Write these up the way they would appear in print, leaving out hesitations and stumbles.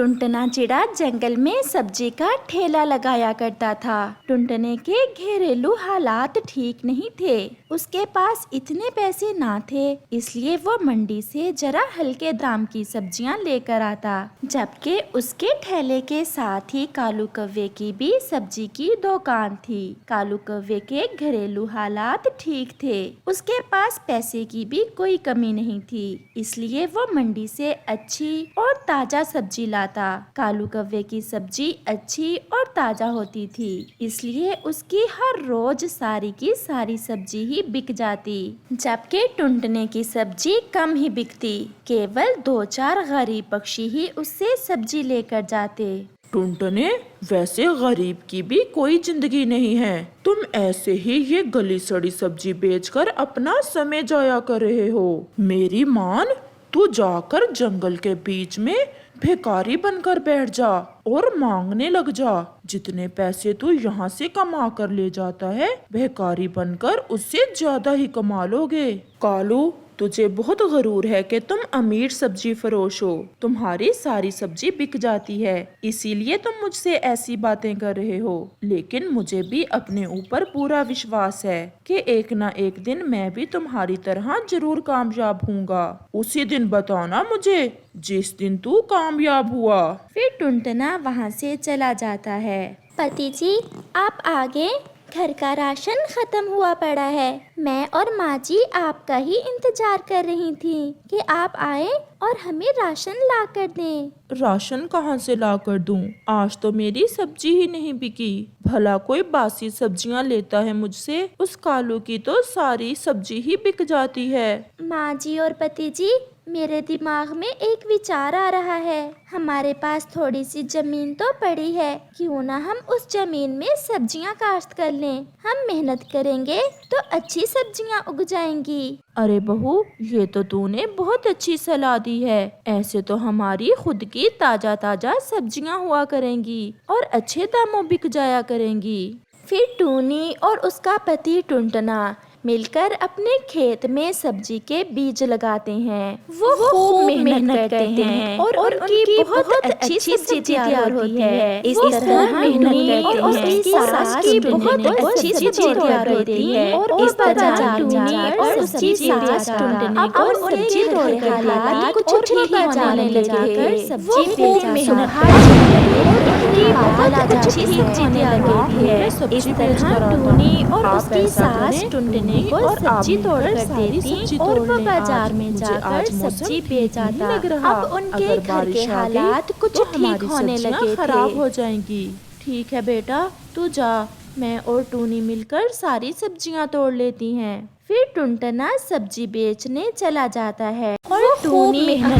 टुनटना चिड़ा जंगल में सब्जी का ठेला लगाया करता था। टुनटने के घरेलू हालात ठीक नहीं थे। उसके पास इतने पैसे ना थे, इसलिए वो मंडी से जरा हल्के दाम की सब्जियां लेकर आता। जबकि उसके ठेले के साथ ही कालू कौवे की भी सब्जी की दुकान थी। कालू कौवे के घरेलू हालात ठीक थे। उसके पास पैसे की भी कोई कमी नहीं थी, इसलिए वो मंडी से अच्छी और ताजा सब्जी लाता। कालू कौवे की सब्जी अच्छी और ताजा होती थी, इसलिए उसकी हर रोज सारी की सारी सब्जी ही बिक जाती। जबकि टुनटने की सब्जी कम ही बिकती। केवल 2-4 गरीब पक्षी ही उससे सब्जी लेकर जाते। टुनटने, वैसे गरीब की भी कोई जिंदगी नहीं है। तुम ऐसे ही ये गली सड़ी सब्जी बेचकर अपना समय जाया कर रहे हो। मेरी मान, तू जाकर जंगल के बीच में भिखारी बनकर बैठ जा और मांगने लग जा। जितने पैसे तू यहाँ से कमा कर ले जाता है, भिखारी बनकर उससे ज्यादा ही कमा लोगे। कालू, तुझे बहुत गरूर है कि तुम अमीर सब्जी फरोश हो। तुम्हारी सारी सब्जी बिक जाती है, इसीलिए तुम मुझसे ऐसी बातें कर रहे हो। लेकिन मुझे भी अपने ऊपर पूरा विश्वास है कि एक ना एक दिन मैं भी तुम्हारी तरह जरूर कामयाब होऊंगा। उसी दिन बताना मुझे जिस दिन तू कामयाब हुआ। फिर टुनटना वहाँ से चला जाता है। पति जी, आप आगे, घर का राशन खत्म हुआ पड़ा है। मैं और माँ जी आपका ही इंतजार कर रही थी कि आप आए और हमें राशन ला कर दें। राशन कहाँ से ला कर दूं? आज तो मेरी सब्जी ही नहीं बिकी। भला कोई बासी सब्जियां लेता है मुझसे? उस कालू की तो सारी सब्जी ही बिक जाती है। माँ जी और पति जी, मेरे दिमाग में एक विचार आ रहा है। हमारे पास थोड़ी सी जमीन तो पड़ी है, क्यों ना हम उस जमीन में सब्जियां काश्त कर लें। हम मेहनत करेंगे तो अच्छी सब्जियां उग जाएंगी। अरे बहू, ये तो तूने बहुत अच्छी सलाह दी है। ऐसे तो हमारी खुद की ताजा ताजा सब्जियां हुआ करेंगी और अच्छे दामों बिक जाया करेंगी। फिर टूनी और उसका पति टुनटना मिलकर अपने खेत में सब्जी के बीज लगाते हैं। वो खूब मेहनत करते हैं और उनकी बहुत अच्छी सब्जी तैयार होती है। इस तरह मेहनत और उसकी सास की बहुत अच्छी सब्जी तैयार होती है और इस तरह टूनी और उसकी सास टुनटनी को सब्जी तोड़ के हालात कुछ ठीक होने लगे। सब्जी खूब मेहनत करती है और बहुत अच्छी सब्जी तैयार होती है। इस तरह टूनी और उसकी सास टुनटनी को सब्जी तोड़ कर देती और वो बाजार में जाकर सब्जी बेच आता। अब उनके घर के हालात कुछ ठीक होने लगे खराब हो जाएंगी। ठीक है बेटा, तू जा, मैं और टूनी मिलकर सारी सब्जियां तोड़ लेती हैं। फिर टुनटना सब्जी बेचने चला जाता है और टूनी मेहनत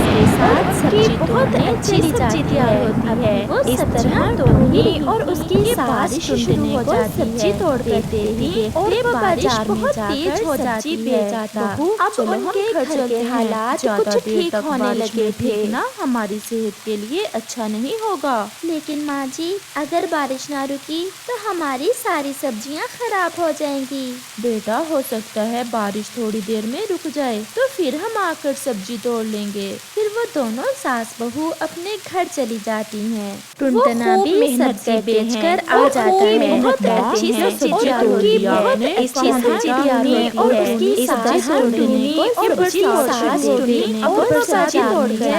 के साथ सब्जी बहुत अच्छी सब्जी तैयार होती है। इस तरह टूनी और उसकी सास टुनटनी को सब्जी तोड़ कर देती और वो बाजार में जाकर हो जाती बेचाता। अब उनके घर के हालात कुछ ठीक होने लगे थे। ना हमारी सेहत के लिए अच्छा नहीं होगा। लेकिन माँ जी, अगर बारिश ना रुकी तो हमारी सारी सब्जियाँ खराब हो जाएंगी। बेटा, हो सकता है बारिश थोड़ी देर में रुक जाए, तो फिर हम आकर सब्जी तोड़ लेंगे। फिर वो दोनों सास बहू अपने घर चली जाती हैं। टुनटना भी मेहनत सब्जी बेचकर आ जाता है। बहुत अच्छी सब्जी तैयार होती है। अच्छी सब्जी तैयार होती है और उसकी सास टुनटनी और उसकी सास टुनटनी और सब्जी तोड़ कर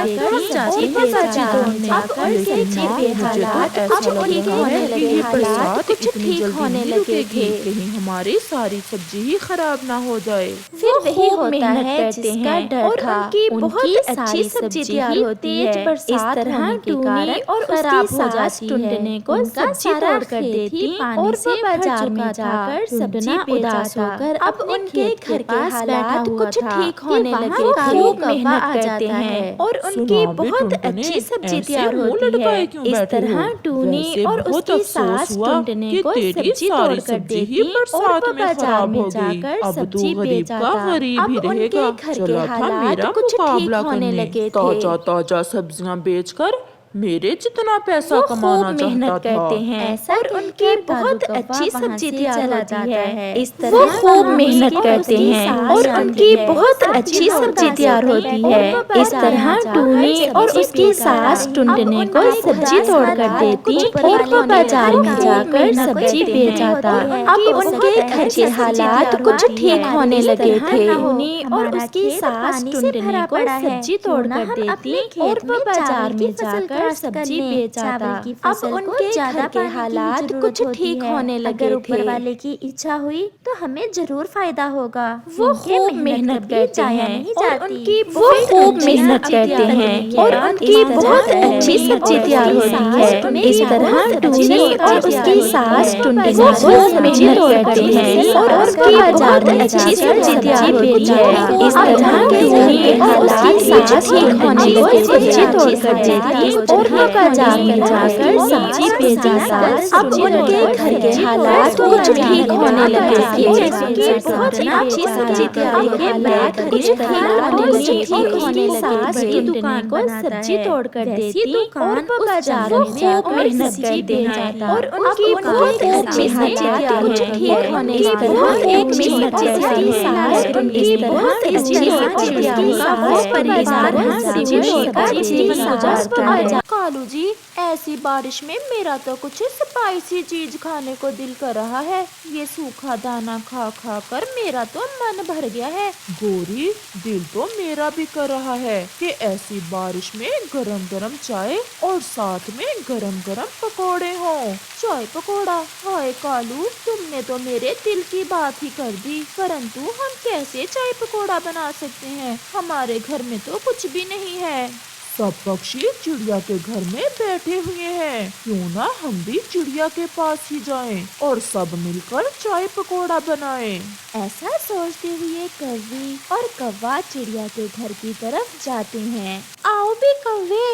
सब्जी बेचती। अब उनके घर के हालात कुछ ठीक होने लगे। हालात कुछ ठीक होने लगे थे। कहीं हमारी सारी सब्जी ही खराब ना हो जाए। फिर वही होता है जिसका डर था। उनकी बहुत अच्छी सब्जी तैयार होती है। इस तरह टूनी और उसकी सास टुनटने को सब्जी तोड़ कर देती और वो बाजार में जाकर सब्जी उदास होकर अब उनके घर के हालात कुछ ठीक होने लगे। कालू कौवा आ जाता है और उनकी बहुत अच्छी सब्जी तैयार होती है। इस तरह टूनी और उसकी सास टुनटने को सब्जी तोड़ कर देती और वो बाजार में जाकर सब्जी बेच आता। अब उनके घर के हालात कुछ ठीक होने लगे थे। ताजा ताजा सब्जियां बेचकर मेरे जितना पैसा वो कमाना खूब चाहता मेहनत था। करते हैं ऐसा और कहकर उनकी कालू बहुत कौवा अच्छी वहाँ सब्जी से तैयार चला होती जाता है। है। इस वो तरह खूब कहानी मेहनत की करते उसकी हैं सास और आती उनकी है। बहुत वो अच्छी सब्जी सब्जी तैयार होती है। इस तरह टूनी और उसकी सास टुनटने को सब्जी तोड़ कर देती और वो बाजार में जाकर सब्जी बेच आता। अब उनके घर के हालात कुछ ठीक होने लगे थे। टूनी और उसकी सास टुनटने को सब्जी तोड़ कर देती और वो बाजार में जाकर सब्जी बेच आता। अब उनके घर के हालात कुछ ठीक होने लगे अगर ऊपर थे। वाले की इच्छा हुई तो हमें जरूर फायदा होगा। वो उनके खूब मेहनत कभी करते जाया हैं नहीं और जाती। उनकी वो बहुत खूब अच्छी मेहनत सब्जी करते तैयार हैं होती है। और उनकी बहुत अच्छी सब्जी तैयार होती है। इस तरह टूनी और उसकी सास टुनटने को सब्जी तोड़ती हैं और उनकी बाजार में अच्छी सब्जी तैयार होती है। इस तरह टूनी और उसकी सास ठीक होने को सब्जी तोड़ कर देती और वो बाजार में जाकर सब्जी बेच जाता। अब उनके घर के हालात कुछ ठीक होने लगे थे। बहुत अच्छी सब्जी तैयार होती है। इस तरह टूनी और उसकी सास टुनटने को सब्जी तोड़ कर देती और वो बाजार में जाकर सब्जी बेच जाता और उनकी बहुत अच्छी हालात कुछ ठीक होने इस तरह एक मेहनत करती सास उनकी बहुत अच्छी सब्जी सास परिवार सब्जी तोड़कर जीवन गुजारता है। कालू जी, ऐसी बारिश में मेरा तो कुछ स्पाइसी चीज खाने को दिल कर रहा है। ये सूखा दाना खा खा कर मेरा तो मन भर गया है। गोरी, दिल तो मेरा भी कर रहा है कि ऐसी बारिश में गरम गरम चाय और साथ में गरम गरम पकोड़े हों। चाय पकोड़ा, हाय कालू, तुमने तो मेरे दिल की बात ही कर दी। परंतु हम कैसे चाय पकोड़ा बना सकते हैं? हमारे घर में तो कुछ भी नहीं है। सब पक्षी चिड़िया के घर में बैठे हुए हैं, क्यों ना हम भी चिड़िया के पास ही जाएं और सब मिलकर चाय पकोड़ा बनाएं। ऐसा सोचते हुए कौवी और कौवा चिड़िया के घर की तरफ जाते हैं। आओ भी कौवे,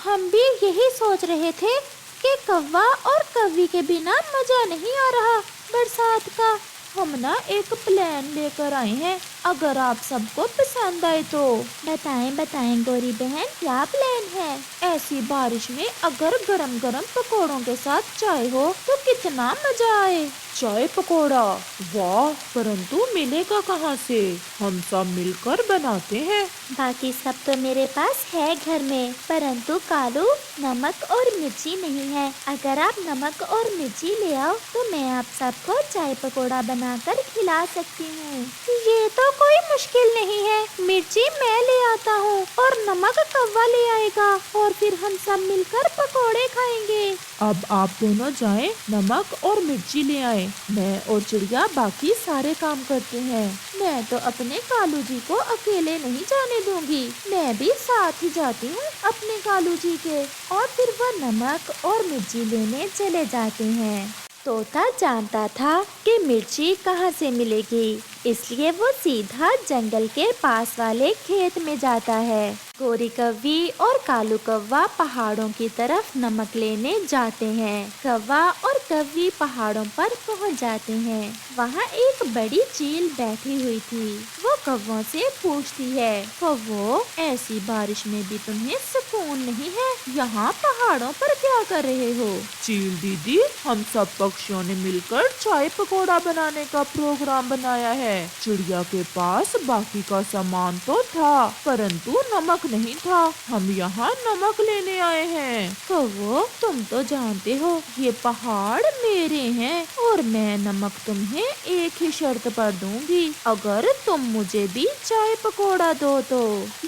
हम भी यही सोच रहे थे कि कौवा और कौवी के बिना मजा नहीं आ रहा बरसात का। हम ना एक प्लान लेकर आए हैं, अगर आप सबको पसंद आए तो। बताएं बताएं गोरी बहन, क्या प्लान है? ऐसी बारिश में अगर गरम गरम पकोड़ों के साथ चाय हो तो कितना मजा आए। चाय पकोड़ा, वाह, परंतु मिलेगा कहाँ से? हम सब मिलकर बनाते हैं। बाकी सब तो मेरे पास है घर में, परंतु कालू, नमक और मिर्ची नहीं है। अगर आप नमक और मिर्ची ले आओ तो मैं आप सबको चाय पकोड़ा बनाकर खिला सकती हूँ। ये तो कोई मुश्किल नहीं है, मिर्ची मैं ले आता हूँ और नमक कौवा ले आएगा और फिर हम सब मिलकर पकोड़े खाएंगे। अब आप दोनों जाएं, नमक और मिर्ची ले आए। मैं और चिड़िया बाकी सारे काम करते हैं। मैं तो अपने कालू जी को अकेले नहीं जाने दूंगी, मैं भी साथ ही जाती हूँ अपने कालू जी के। और फिर वह नमक और मिर्ची लेने चले जाते हैं। तोता जानता था कि मिर्ची कहाँ से मिलेगी, इसलिए वो सीधा जंगल के पास वाले खेत में जाता है। गोरी कौवी और कालू कौवा पहाड़ों की तरफ नमक लेने जाते हैं। कौवा और कौवी पहाड़ों पर पहुंच जाते हैं। वहाँ एक बड़ी चील बैठी हुई थी। वो कौवों से पूछती है, कौवों, ऐसी बारिश में भी तुम्हें सुकून नहीं है? यहाँ पहाड़ों पर क्या कर रहे हो? चील दीदी, हम सब पक्षियों ने मिलकर चाय पकोड़ा बनाने का प्रोग्राम बनाया है। चिड़िया के पास बाकी का सामान तो था, परंतु नमक नहीं था। हम यहाँ नमक लेने आए हैं। कौवो, तुम तो जानते हो ये पहाड़ मेरे हैं और मैं नमक तुम्हें एक ही शर्त पर दूंगी, अगर तुम मुझे भी चाय पकोड़ा दो तो।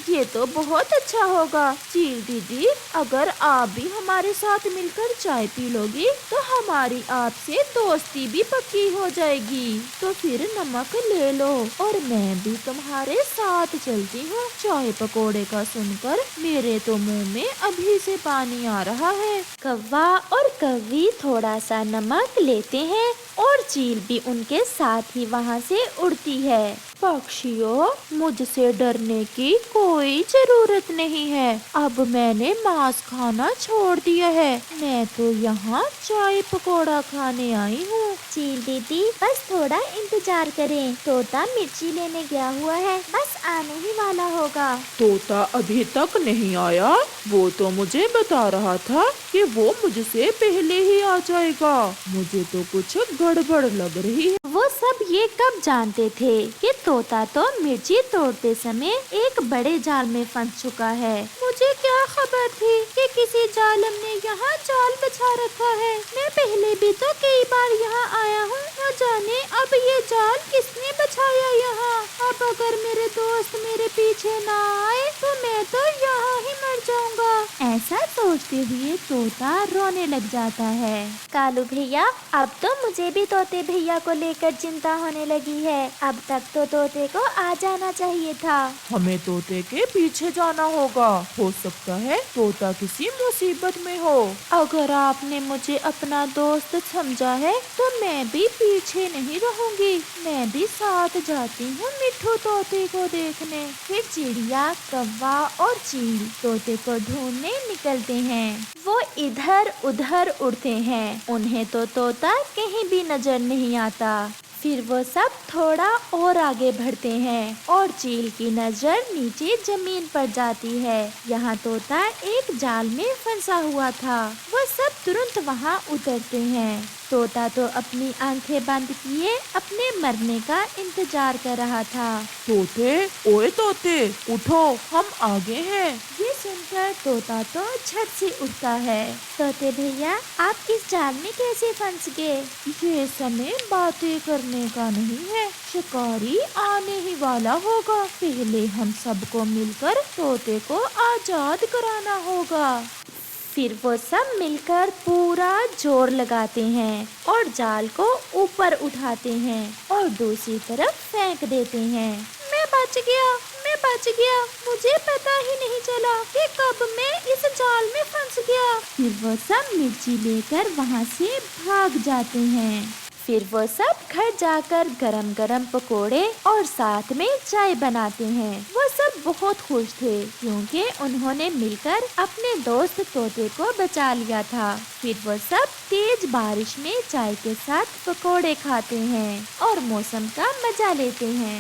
ये तो बहुत अच्छा होगा चील दीदी, अगर आप भी हमारे साथ मिलकर चाय पी लोगी तो हमारी आपसे दोस्ती भी पक्की हो जाएगी। तो फिर नमक ले लो और मैं भी तुम्हारे साथ चलती हूँ। चाय पकोड़े का सुनकर मेरे तो मुंह में अभी से पानी आ रहा है। कौवा और कौवी थोड़ा सा नमक लेते हैं और चील भी उनके साथ ही वहाँ से उड़ती है। पक्षियों, मुझसे डरने की कोई जरूरत नहीं है। अब मैंने मांस खाना छोड़ दिया है। मैं तो यहाँ चाय पकौड़ा खाने आई हूँ। चील दीदी, बस थोड़ा इंतजार करें, तोता मिर्ची लेने गया हुआ है, बस आने ही वाला होगा। तोता अभी तक नहीं आया? वो तो मुझे बता रहा था कि वो मुझसे पहले ही आ जाएगा। मुझे तो कुछ गड़बड़ लग रही है। वो सब ये कब जानते थे कि तोता तो मिर्ची तोड़ते समय एक बड़े जाल में फंस चुका है। मुझे क्या खबर थी कि किसी जालिम ने यहाँ जाल बिछा रखा है। मैं पहले भी तो कई बार यहाँ आया हूँ। न जाने अब ये जाल किसने बिछाया यहाँ। अब अगर मेरे दोस्त मेरे पीछे ना आए तो मैं तो यहाँ ही मर जाऊंगा। ऐसा सोचते हुए तोता रोने लग जाता है। कालू भैया, अब तो मुझे भी तोते भैया को लेकर चिंता होने लगी है। अब तक तो तोते को आ जाना चाहिए था। हमें तोते के पीछे जाना होगा। हो सकता है तोता किसी मुसीबत में हो। अगर आपने मुझे अपना दोस्त समझा है तो मैं भी पीछे नहीं रहूंगी। मैं भी साथ जाती हूँ मिट्ठू तोते को देखने। फिर चिड़िया, कौवा और चील तोते को ढूंढने निकलते हैं। वो इधर उधर उड़ते हैं। उन्हें तो तोता कहीं भी नजर नहीं आता। फिर वो सब थोड़ा और आगे बढ़ते हैं और चील की नजर नीचे जमीन पर जाती है। यहाँ तोता एक जाल में फंसा हुआ था। वो सब तुरंत वहाँ उतरते हैं। तोता तो अपनी आंखें बंद किए अपने मरने का इंतजार कर रहा था। तोते, ओए तोते, उठो, हम आगे हैं। ये सुनकर तोता तो झट से उठता है। तोते भैया, आप इस जाल में कैसे फंस गए? ये समय बातें करने का नहीं है। शिकारी आने ही वाला होगा। पहले हम सबको मिलकर तोते को आजाद कराना होगा। फिर वो सब मिलकर पूरा जोर लगाते हैं और जाल को ऊपर उठाते हैं और दूसरी तरफ फेंक देते हैं। मैं बच गया, मैं बच गया। मुझे पता ही नहीं चला कि कब मैं इस जाल में फंस गया। फिर वो सब मिर्ची लेकर वहाँ से भाग जाते हैं। फिर वो सब घर जाकर गरम गरम पकोड़े और साथ में चाय बनाते हैं। वो सब बहुत खुश थे क्योंकि उन्होंने मिलकर अपने दोस्त तोते को बचा लिया था। फिर वो सब तेज बारिश में चाय के साथ पकोड़े खाते हैं और मौसम का मजा लेते हैं।